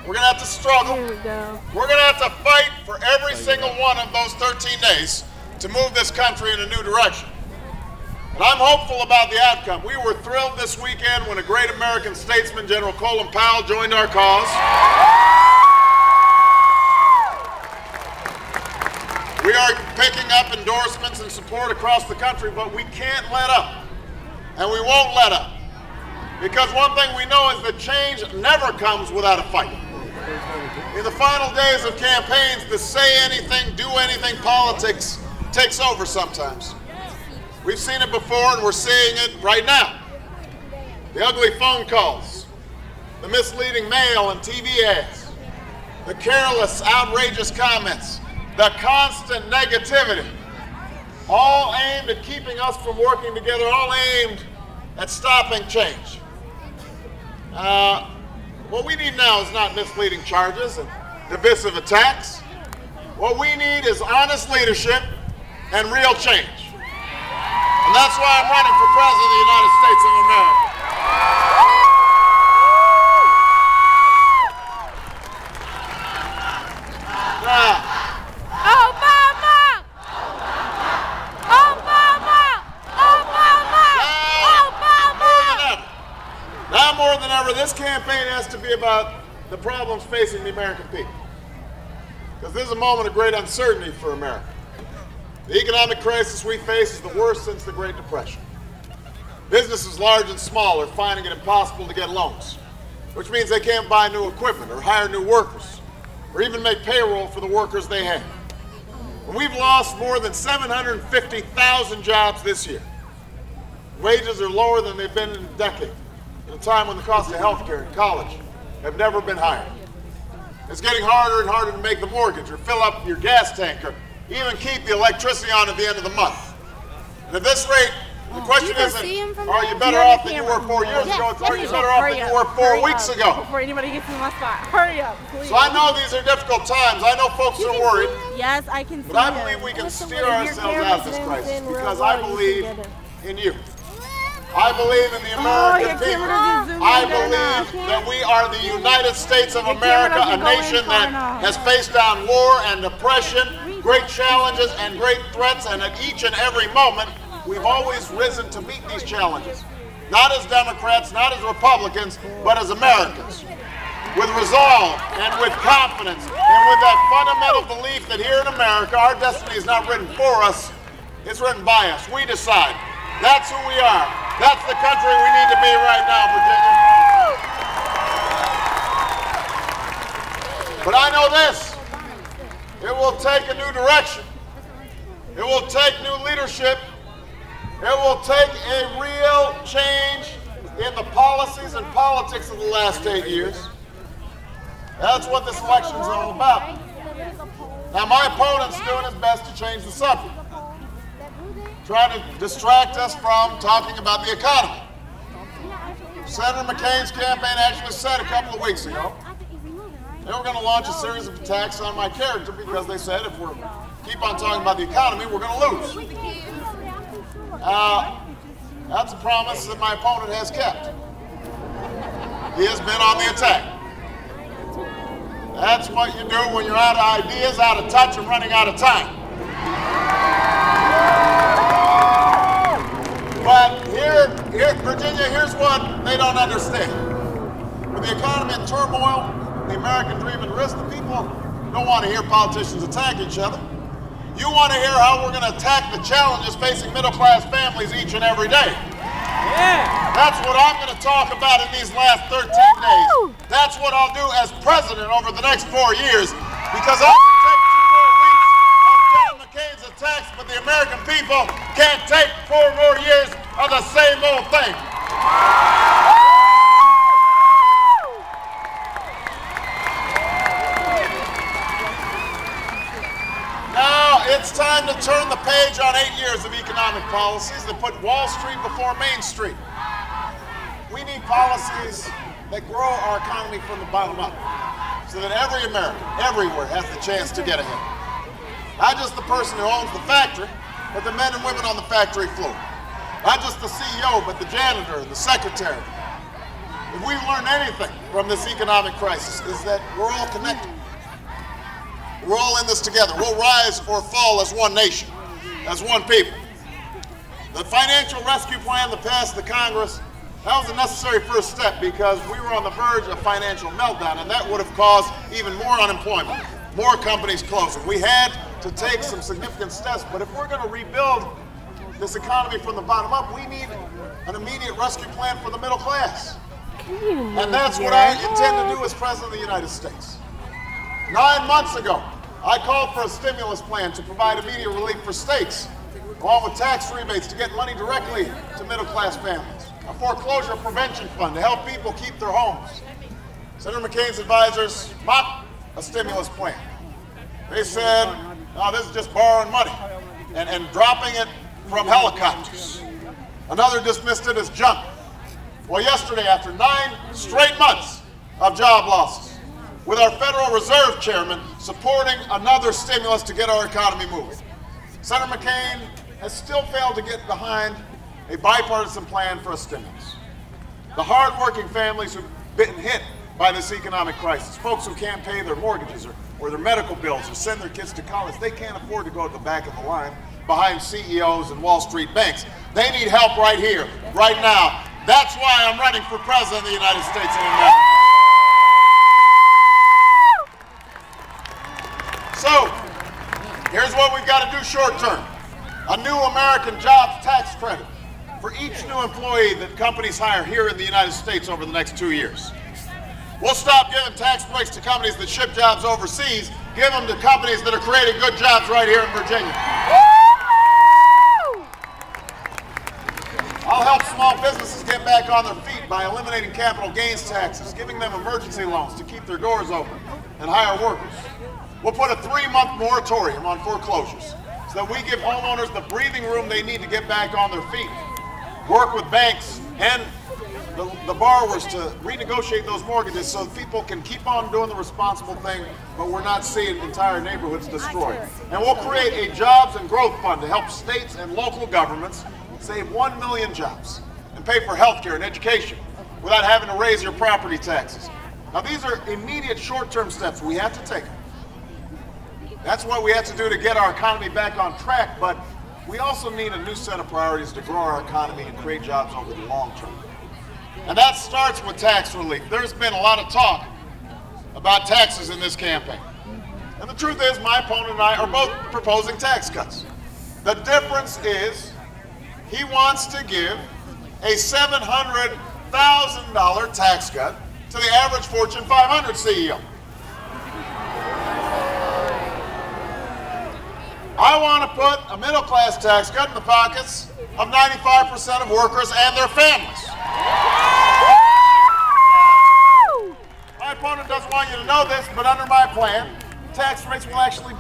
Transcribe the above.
We're going to have to struggle. Here we go. We're going to have to fight for every single one of those 13 days to move this country in a new direction. And I'm hopeful about the outcome. We were thrilled this weekend when a great American statesman, General Colin Powell, joined our cause. We are picking up endorsements and support across the country, but we can't let up. And we won't let up. Because one thing we know is that change never comes without a fight. In the final days of campaigns, the say anything, do anything politics takes over sometimes. We've seen it before and we're seeing it right now. The ugly phone calls, the misleading mail and TV ads, the careless, outrageous comments, the constant negativity, all aimed at keeping us from working together, all aimed at stopping change. What we need now is not misleading charges and divisive attacks. What we need is honest leadership and real change. And that's why I'm running for President of the United States of America. Now, Obama! Obama! Obama! Obama! Now more than ever, this campaign has to be about the problems facing the American people. Because this is a moment of great uncertainty for America. The economic crisis we face is the worst since the Great Depression. Businesses large and small are finding it impossible to get loans, which means they can't buy new equipment or hire new workers, or even make payroll for the workers they have. And we've lost more than 750,000 jobs this year. Wages are lower than they've been in a decade, at a time when the cost of health care and college have never been higher. It's getting harder and harder to make the mortgage or fill up your gas tank or even keep the electricity on at the end of the month. And at this rate, the question isn't, are you better off than you were 4 years ago? It's, are you better off than you were 4 weeks ago? Before anybody gets in my spot. Hurry up, please. So I know these are difficult times. I know folks are worried. Yes, I can see But I believe we can steer ourselves out of this crisis because I believe in you. I believe in the American people. I believe that we are the United States of America, a nation that has faced down war and oppression, great challenges and great threats, and at each and every moment, we've always risen to meet these challenges. Not as Democrats, not as Republicans, but as Americans. With resolve and with confidence and with that fundamental belief that here in America, our destiny is not written for us, it's written by us. We decide. That's who we are. That's the country we need to be right now, Virginia. But I know this. It will take a new direction. It will take new leadership. It will take a real change in the policies and politics of the last 8 years. That's what this election is all about. Now, my opponent's doing his best to change the subject, trying to distract us from talking about the economy. Senator McCain's campaign actually said a couple of weeks ago they were going to launch a series of attacks on my character because they said if we keep on talking about the economy, we're going to lose. That's a promise that my opponent has kept. He has been on the attack. That's what you do when you're out of ideas, out of touch, and running out of time. But here, Virginia, here's what they don't understand. With the economy in turmoil, the American dream at risk, the people don't want to hear politicians attack each other. You want to hear how we're going to attack the challenges facing middle-class families each and every day. Yeah. That's what I'm going to talk about in these last 13 days. That's what I'll do as president over the next 4 years, because I can take 2 more weeks of John McCain's attacks, but the American people can't take 4 more years of the same old thing. Now it's time to turn the page on 8 years of economic policies that put Wall Street before Main Street. We need policies that grow our economy from the bottom up, so that every American, everywhere, has the chance to get ahead. Not just the person who owns the factory, but the men and women on the factory floor. Not just the CEO, but the janitor, the secretary, If we learn anything from this economic crisis, is that we're all connected. We're all in this together. We'll rise or fall as one nation, as one people. The financial rescue plan that passed the Congress, that was a necessary first step because we were on the verge of financial meltdown, and that would have caused even more unemployment, more companies closing. We had to take some significant steps, but if we're going to rebuild this economy from the bottom up, we need an immediate rescue plan for the middle class. And that's what I intend to do as President of the United States. 9 months ago, I called for a stimulus plan to provide immediate relief for states, along with tax rebates to get money directly to middle class families, a foreclosure prevention fund to help people keep their homes. Senator McCain's advisors mocked a stimulus plan. They said, "Oh, this is just borrowing money and dropping it from helicopters." Another dismissed it as junk. Well, yesterday, after 9 straight months of job losses, with our Federal Reserve Chairman supporting another stimulus to get our economy moving, Senator McCain has still failed to get behind a bipartisan plan for a stimulus. The hard-working families who've been hit by this economic crisis, folks who can't pay their mortgages or their medical bills or send their kids to college, they can't afford to go to the back of the line behind CEOs and Wall Street banks. They need help right here, right now. That's why I'm running for President of the United States of America. So, here's what we've got to do short term. A new American jobs tax credit for each new employee that companies hire here in the United States over the next 2 years. We'll stop giving tax breaks to companies that ship jobs overseas, give them to companies that are creating good jobs right here in Virginia. I'll help small businesses get back on their feet by eliminating capital gains taxes, giving them emergency loans to keep their doors open and hire workers. We'll put a 3-month moratorium on foreclosures so that we give homeowners the breathing room they need to get back on their feet. Work with banks and the borrowers to renegotiate those mortgages so that people can keep on doing the responsible thing, but we're not seeing entire neighborhoods destroyed. And we'll create a jobs and growth fund to help states and local governments save 1 million jobs and pay for health care and education without having to raise your property taxes. Now, these are immediate short-term steps. We have to take them. That's what we have to do to get our economy back on track, but we also need a new set of priorities to grow our economy and create jobs over the long term. And that starts with tax relief. There's been a lot of talk about taxes in this campaign. And the truth is, my opponent and I are both proposing tax cuts. The difference is he wants to give a $700,000 tax cut to the average Fortune 500 CEO. I want to put a middle-class tax cut in the pockets of 95% of workers and their families. My opponent doesn't want you to know this, but under my plan, tax rates will actually be